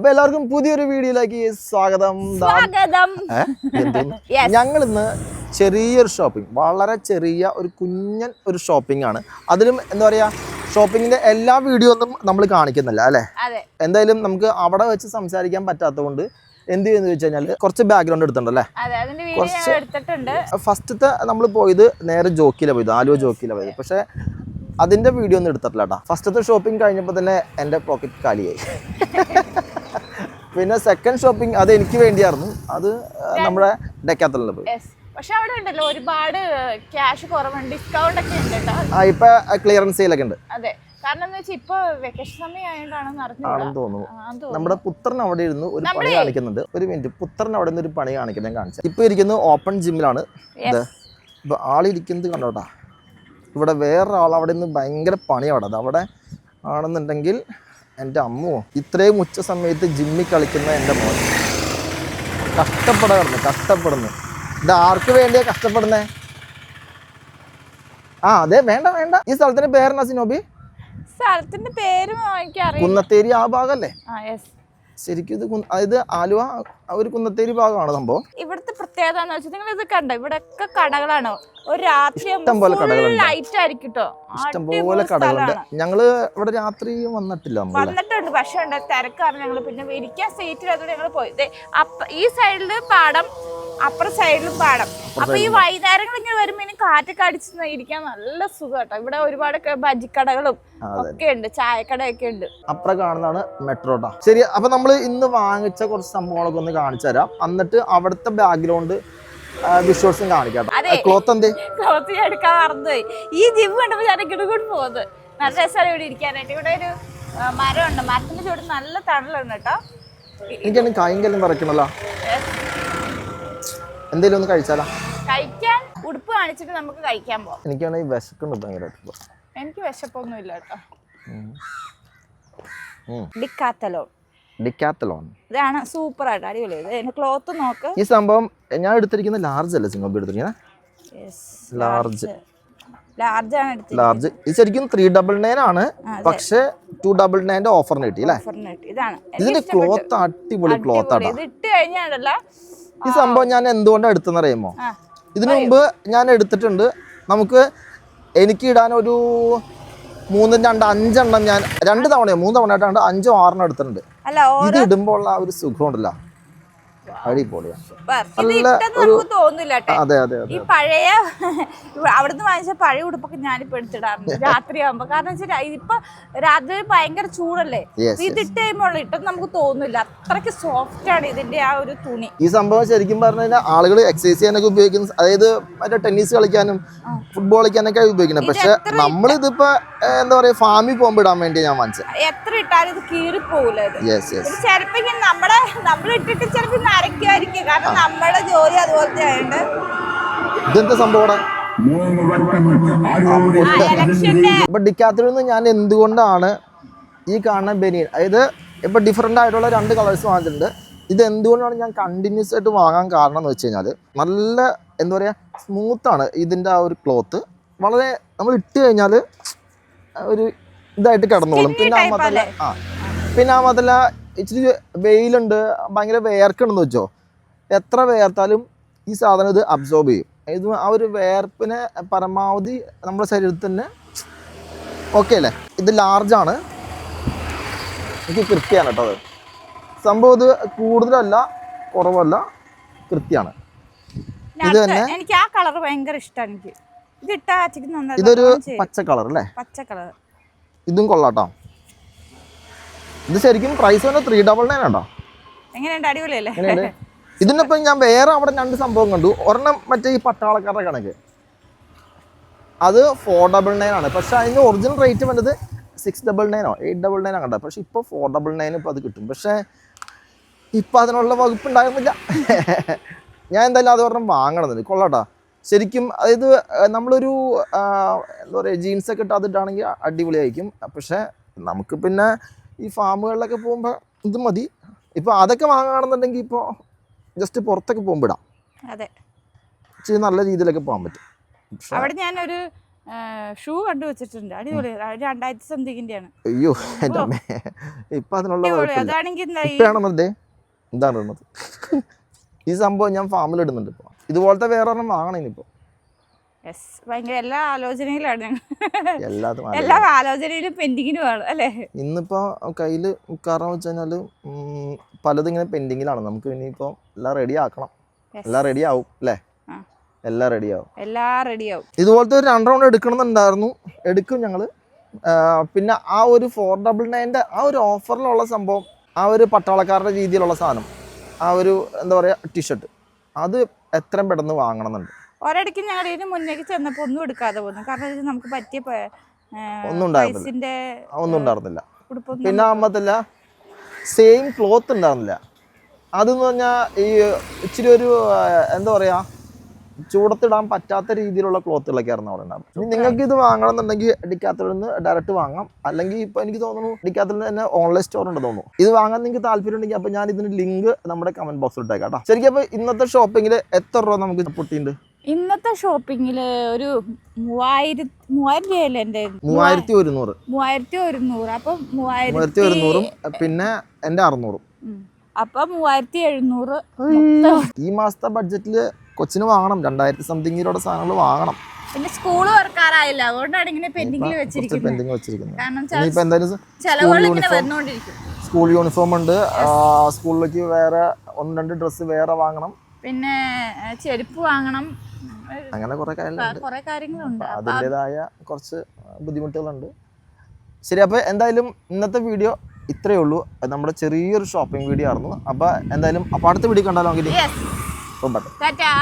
അപ്പൊ എല്ലാവർക്കും പുതിയൊരു വീഡിയോയിലേക്ക് സ്വാഗതം. ഞങ്ങൾ ഇന്ന് ചെറിയൊരു ഷോപ്പിംഗ്, വളരെ ചെറിയ ഒരു കുഞ്ഞൻ ഒരു ഷോപ്പിംഗ് ആണ്. അതിലും എന്താ പറയാ, ഷോപ്പിങ്ങിന്റെ എല്ലാ വീഡിയോ ഒന്നും നമ്മൾ കാണിക്കുന്നില്ല അല്ലെ. എന്തായാലും നമുക്ക് അവിടെ വെച്ച് സംസാരിക്കാൻ പറ്റാത്തതുകൊണ്ട് എന്ത് ചെയ്യുന്ന വെച്ച് കഴിഞ്ഞാൽ കുറച്ച് ബാക്ക്ഗ്രൗണ്ട് എടുത്തിട്ടുണ്ടല്ലേ. ഫസ്റ്റത്തെ നമ്മൾ പോയത് നേരെ ജോക്കിയിലാണ് പോയത്, ആലുവ ജോക്കിയിലാണ് പോയത്. പക്ഷെ അതിന്റെ വീഡിയോ ഒന്നും എടുത്തിട്ടില്ല കേട്ടോ. ഫസ്റ്റത്തെ ഷോപ്പിംഗ് കഴിഞ്ഞപ്പോൾ തന്നെ എൻ്റെ പോക്കറ്റ് കാലിയായി. പിന്നെ സെക്കൻഡ് ഷോപ്പിംഗ് അത് എനിക്ക് വേണ്ടിയായിരുന്നു, അത് നമ്മുടെ ഡെക്കാത്തലിൽ പോയി. പക്ഷെ അവിടെ ഉണ്ടല്ലോ ഒരുപാട് ക്യാഷ് കുറവുണ്ട്, ഡിസ്കൗണ്ട് ഒക്കെ ഉണ്ട് കേട്ടോ. ഇപ്പൊ ക്ലിയറൻസ് സെയിലൊക്കെ ഉണ്ട്. അതെ, കാരണം എന്താ വെച്ചാൽ ഇപ്പൊ വെക്കേഷൻ സമയമായിട്ടാണെന്ന് ആണെന്ന് തോന്നുന്നു. നമ്മുടെ പുത്രൻ അവിടെ ഇരുന്ന് ഒരു പണി കാണിക്കുന്നുണ്ട്. ഒരു മിനിറ്റ്, പുത്രൻ അവിടെ നിന്ന് ഒരു പണി കാണിക്കുന്നത് കാണിച്ചത്. ഇപ്പൊ ഇരിക്കുന്നത് ഓപ്പൺ ജിമ്മിലാണ്. ഇപ്പൊ ആളിരിക്കുന്നത് കണ്ടോട്ടാ. ഇവിടെ വേറൊരാൾ അവിടെ നിന്ന് ഭയങ്കര പണിയാണ്. അത് അവിടെ ആണെന്നുണ്ടെങ്കിൽ എൻ്റെ അമ്മോ, ഇത്രയും ഉച്ച സമയത്ത് ജിമ്മിൽ കളിക്കുന്ന എൻ്റെ മോൻ കഷ്ടപ്പെടുന്നു. ഇത് ആർക്ക് വേണ്ടിയാ കഷ്ടപ്പെടുന്നേ? അതെ, വേണ്ട. ഈ സ്ഥലത്തിന്റെ പേരെന്നാ സിനോബി? സ്ഥലത്തിന്റെ പേര് കുന്നത്തേരി ആ ഭാഗല്ലേ? ശരിക്കും ഇത് അതായത് ആലുവ ഒരു കുന്നത്തേരി ഭാഗമാണ് സംഭവം. ഇവിടുത്തെ പ്രത്യേകത എന്ന് വെച്ചാൽ നിങ്ങൾ ഇത് കണ്ടോ, ഇവിടെ ഒക്കെ കടകളാണ്. ഒരു രാത്രി ഇഷ്ടംപോലെ കടകളുണ്ട്, ലൈറ്റ് ആയിരിക്കും കേട്ടോ, ഇഷ്ടംപോലെ കടകളുണ്ട്. ഞങ്ങള് ഇവിടെ രാത്രി വന്നിട്ടുണ്ട്, പക്ഷെ ഉണ്ട് തിരക്കാണ്. ഞങ്ങള് പിന്നെ ഇരിക്കാൻ സീറ്റിലത്തോടെ ഞങ്ങൾ പോയി. ഈ സൈഡില് പാടം, അപ്പുറ സൈഡിലും പാടം. അപ്പൊ ഈ വൈകുന്നേരങ്ങൾ ഇങ്ങനെ വരുമ്പോ ഇനി കാറ്റൊക്കെ അടിച്ച് ഇരിക്കാൻ നല്ല സുഖം കേട്ടോ. ഇവിടെ ഒരുപാട് ബജിക്കടകളും ഒക്കെ ഉണ്ട്, ചായക്കടയൊക്കെ ഉണ്ട്. അപ്പുറം കാണുന്നതാണ് മെട്രോട്ടാ. ശരി, അപ്പൊ നമ്മള് ഇന്ന് വാങ്ങിച്ച കുറച്ച് സംഭവങ്ങളൊക്കെ ഒന്ന് കാണിച്ചു തരാം. എന്നിട്ട് അവിടുത്തെ ബാക്ക്ഗ്രൗണ്ട് വിഷ്വൽസും കാണിക്കാം. ക്ലോത്ത് ഞാൻ എടുക്കാൻ മറന്നുപോയി. ഈ ജിം കണ്ടപ്പോ ഞാൻ ഇങ്ങോട്ട് പോകുന്നത് നല്ല രസമാണ് ഇവിടെ ഇരിക്കാനായിട്ട്. ഇവിടെ ഒരു മരമുണ്ട്, മരത്തിന്റെ ചുവട് നല്ല തണലുണ്ട് കേട്ടോ. എനിക്കാണ് കായെങ്കിലും പറയണല്ലോ. എന്തേലും ഒന്ന് കഴിച്ചാലോ? കഴിക്കാൻ ഉടുപ്പ് കാണിച്ചിട്ട് നമുക്ക് കഴിക്കാൻ പോവാം. എനിക്കാണെങ്കിൽ വിശക്കുണ്ട് ഭയങ്കരമായിട്ട്. എനിക്ക് വിശപ്പൊന്നും ഇല്ല കേട്ടോ. ഡിക്കാത്തലോൺ ഇതാണ് സൂപ്പർ ആയിട്ട് അടിപൊളി. ക്ലോത്ത് നോക്ക്. ഈ സംഭവം ഞാൻ എടുത്തിരിക്കുന്ന ലാർജ് അല്ലേ സിംഗോബി എടുത്തിരിക്കുന്നത്? ലാർജ് ഇത് ശരിക്കും 399 ആണ്, പക്ഷെ 299 ഓഫറിന് കിട്ടി അല്ലേ? ഇതിന്റെ ക്ലോത്ത് അടിപൊളി ക്ലോത്ത് ആണ്. ഈ സംഭവം ഞാൻ എന്തുകൊണ്ടാണ് എടുത്തെന്ന് അറിയുമോ? ഇതിനു മുമ്പ് ഞാൻ എടുത്തിട്ടുണ്ട്. എനിക്ക് ഇടാൻ ഒരു 3, 2, 5 എണ്ണം ഞാൻ 2 തവണയോ 3 തവണയായിട്ടാണ് 5 or 6 എടുത്തിട്ടുണ്ട്. ഇത് ഇടുമ്പോൾ ഉള്ള ഒരു സുഖം ഉണ്ടല്ലോ, അടിപൊളിയാണ്. ഈ പഴയ അവിടുന്ന് വാങ്ങിച്ച പഴയ ഉടുപ്പൊക്കെ ഞാനിപ്പോ എടുത്തിടാറുണ്ട് രാത്രിയാകുമ്പോ. കാരണം വെച്ചാൽ ഇപ്പൊ രാത്രി ഭയങ്കര ചൂടല്ലേ, ഇതിട്ട് കഴിയുമ്പോൾ ഇട്ടത് നമുക്ക് തോന്നില്ല, അത്രയ്ക്ക് സോഫ്റ്റ് ആണ് ഇതിന്റെ ആ ഒരു തുണി. ഈ സംഭവം ശരിക്കും പറഞ്ഞു കഴിഞ്ഞാൽ ആളുകൾ എക്സസൈസ് ചെയ്യാനൊക്കെ ഉപയോഗിക്കുന്നു, അതായത് മറ്റേ ടെന്നീസ് കളിക്കാനും ഫുട്ബോൾ കളിക്കാനൊക്കെ ഉപയോഗിക്കുന്നത്. പക്ഷെ നമ്മളിതിപ്പോ എന്താ പറയാ, ഫാമിൽ പോകുമ്പോ ഇടാൻ വേണ്ടി ഞാൻ വാങ്ങിച്ചത്. എത്ര ഇട്ടാലും ഇത് കീറി പോകില്ല. ചിലപ്പോ നമ്മളിട്ടിട്ട് ചിലപ്പോ നരയ്ക്കുമായിരിക്കും, കാരണം നമ്മുടെ ജോലി അതുപോലത്തെ ആയതുകൊണ്ട്. ഇതെന്താ സംഭവം? ഇപ്പൊ ഡിക്കാത്തലിൽ നിന്ന് ഞാൻ എന്തുകൊണ്ടാണ് ഈ കാണുന്ന ബനിയൻ, അതായത് ഇപ്പൊ ഡിഫറെന്റ് ആയിട്ടുള്ള 2 കളേഴ്സ് വാങ്ങിച്ചിട്ടുണ്ട്. ഇത് എന്തുകൊണ്ടാണ് ഞാൻ കണ്ടിന്യൂസ് ആയിട്ട് വാങ്ങാൻ കാരണം എന്ന് വെച്ച് കഴിഞ്ഞാൽ, നല്ല എന്താ പറയാ, സ്മൂത്താണ് ഇതിന്റെ ആ ഒരു ക്ലോത്ത്. വളരെ നമ്മൾ ഇട്ട് കഴിഞ്ഞാൽ ഒരു ഇതായിട്ട് കിടന്നോളും. പിന്നെ ആ മാത്രല്ല ഇച്ചിരി വെയിലുണ്ട്, ഭയങ്കര വേർക്കണമെന്ന് വെച്ചോ, എത്ര വേർത്താലും ഈ സാധനം ഇത് അബ്സോർബ് ചെയ്യും. ഇത് ആ ഒരു വേർപ്പിനെ പരമാവധി നമ്മുടെ ശരീരത്തിൽ തന്നെ ഓക്കെ അല്ലേ. ഇത് ലാർജാണ്, എനിക്ക് കൃത്യമാണ് കേട്ടോ. അത് സംഭവം ഇത് കൂടുതലല്ല കുറവല്ല, കൃത്യമാണ്. ഇത് തന്നെ എനിക്ക് ആ കളർ ഭയങ്കര ഇഷ്ടമാണ്. ഇതൊരു പച്ച കളർ അല്ലേ? പച്ച കളർ. ഇതും കൊള്ളാട്ടോ. ഇത് ശരിക്കും പ്രൈസ് തന്നെ 399 ആട്ടോ. എങ്ങനെയുണ്ട്? അടിപൊളിയല്ലേ? ഇതിനിപ്പം ഞാൻ വേറെ അവിടെ 2 സംഭവം കണ്ടു. ഒരെണ്ണം മറ്റേ ഈ പട്ടാളക്കാരുടെ കണക്ക്, അത് 499 ആണ്. പക്ഷെ അതിന് ഒറിജിനൽ റേറ്റ് വന്നത് 699 899 ആണ് കണ്ടത്. പക്ഷെ ഇപ്പോൾ 499 ഇപ്പോൾ അത് കിട്ടും. പക്ഷെ ഇപ്പം അതിനുള്ള വകുപ്പ് ഉണ്ടാകുന്നില്ല. ഞാൻ എന്തായാലും അത് ഒരെണ്ണം വാങ്ങണമെന്നുണ്ട്. കൊള്ളാട്ടോ ശരിക്കും. അതായത് നമ്മളൊരു എന്താ പറയുക, ജീൻസൊക്കെ ഇട്ട് അതിട്ടാണെങ്കിൽ അടിപൊളിയായിരിക്കും. പക്ഷെ നമുക്ക് പിന്നെ ഈ ഫാമുകളിലൊക്കെ പോകുമ്പോൾ ഇത് മതി. ഇപ്പോൾ അതൊക്കെ വാങ്ങുകയാണെന്നുണ്ടെങ്കിൽ ഇപ്പോൾ ജസ്റ്റ് പുറത്തൊക്കെ പോകുമ്പോൾ ഇടാം, നല്ല രീതിയിലൊക്കെ പോകാൻ പറ്റും. അവിടെ ഞാനൊരു ഷൂ കണ്ടുവച്ചിട്ടുണ്ട്. അടിപൊളി. 2000 സംതിങ്ങിന്റെ ആണ്. അയ്യോ എൻ്റെ അമ്മേ, ഇപ്പം അതിനുള്ള അതാണെങ്കിൽ ഇതാണെന്നേ എന്താണ് ഇടുന്നത്. ഈ സംഭവം ഞാൻ ഫാമിൽ ഇടുന്നുണ്ട് ഇപ്പോൾ. ഇതുപോലത്തെ വേറെ ഒരെണ്ണം വാങ്ങണം ഇനിയിപ്പോൾ. ഭയങ്കര എല്ലാ ആലോചനയിലാണ് ഞങ്ങൾ. എല്ലാതും എല്ലാ ആലോചനയിലും പെൻഡിങ്ങിനും ആണ് അല്ലേ. ഇന്നിപ്പോൾ കയ്യിൽ കാരണം വെച്ച് കഴിഞ്ഞാൽ പലതും ഇങ്ങനെ പെൻഡിങ്ങിലാണ്. നമുക്ക് ഇനിയിപ്പോൾ എല്ലാം റെഡി ആക്കണം. എല്ലാം റെഡി ആവും അല്ലേ. എല്ലാം റെഡിയാവും. ഇതുപോലത്തെ ഒരു 2 റൗണ്ട് എടുക്കണമെന്നുണ്ടായിരുന്നു. എടുക്കും ഞങ്ങൾ. പിന്നെ ആ ഒരു 499 ആ ഒരു ഓഫറിലുള്ള സംഭവം, ആ ഒരു പട്ടാളക്കാരുടെ രീതിയിലുള്ള സാധനം, ആ ഒരു എന്താ പറയുക ടീഷർട്ട്, അത് എത്രയും പെട്ടെന്ന് വാങ്ങണമെന്നുണ്ട്. ഒരിടയ്ക്ക് ഞങ്ങൾ ഇതിന് മുന്നേക്ക് ചെന്നപ്പോൾ ഒന്നും എടുക്കാതെ പോകുന്നു. കാരണം ഇത് നമുക്ക് പറ്റിയ ഒന്നും ഉണ്ടായിരുന്നില്ല. പിന്നെ ആകുമ്പത്തില്ല സെയിം ക്ലോത്ത് ഉണ്ടായിരുന്നില്ല. അതെന്ന് പറഞ്ഞാൽ ഈ ഇച്ചിരി ഒരു എന്താ പറയുക ചൂടത്തിടാൻ പറ്റാത്ത രീതിയിലുള്ള ക്ലോത്തുകളൊക്കെ ആയിരുന്നു അവിടെ ഉണ്ടാകും. ഇനി നിങ്ങൾക്ക് ഇത് വാങ്ങണമെന്നുണ്ടെങ്കിൽ ഡിക്കാത്തലിൽ നിന്ന് ഡയറക്റ്റ് വാങ്ങാം. അല്ലെങ്കിൽ ഇപ്പോൾ എനിക്ക് തോന്നുന്നു ഡിക്കാത്തലിൽ തന്നെ ഓൺലൈൻ സ്റ്റോർ ഉണ്ട് തോന്നുന്നു. ഇത് വാങ്ങാൻ നിങ്ങൾക്ക് താല്പര്യം ഉണ്ടെങ്കിൽ അപ്പോൾ ഞാൻ ഇതിന് ലിങ്ക് നമ്മുടെ കമന്റ് ബോക്സിൽ ഇട്ടേക്കാം കേട്ടോ. ശരിക്കും അപ്പോൾ ഇന്നത്തെ ഷോപ്പിങ്ങിൽ എത്ര രൂപ നമുക്ക് പൊട്ടിയുണ്ട്? ഇന്നത്തെ ഷോപ്പിങ്ങിൽ ഒരു 3000 രൂപയല്ലേ എൻ്റെ? 3100. 3100. അപ്പം 3100 പിന്നെ എൻ്റെ 600. അപ്പം 3700. ഈ മാസത്തെ ബഡ്ജറ്റിൽ കൊച്ചിന് വാങ്ങണം 2000 സംതിങ്ങിലൂടെ സാധനങ്ങൾ വാങ്ങണം. പിന്നെ സ്കൂൾ വർക്കാറായില്ല, അതുകൊണ്ടാണ് ഇങ്ങനെ പെൻഡിങ്ങിൽ വെച്ചിരിക്കുന്നത്. സ്കൂൾ യൂണിഫോം ഉണ്ട്. സ്കൂളിലേക്ക് വേറെ 1-2 ഡ്രസ്സ് വേറെ വാങ്ങണം. പിന്നെ ചെരുപ്പ് വാങ്ങണം. അങ്ങനെ കുറെ കാര്യങ്ങളുണ്ട്. അതിൻ്റെതായ കുറച്ച് ബുദ്ധിമുട്ടുകളുണ്ട്. ശരി, അപ്പോൾ എന്തായാലും ഇന്നത്തെ വീഡിയോ ഇത്രയേ ഉള്ളൂ. നമ്മുടെ ചെറിയൊരു ഷോപ്പിംഗ് വീഡിയോ ആയിരുന്നു. അപ്പോൾ എന്തായാലും അപ്പോൾ അടുത്ത വീഡിയോ കണ്ടാലോ? ടാറ്റാ.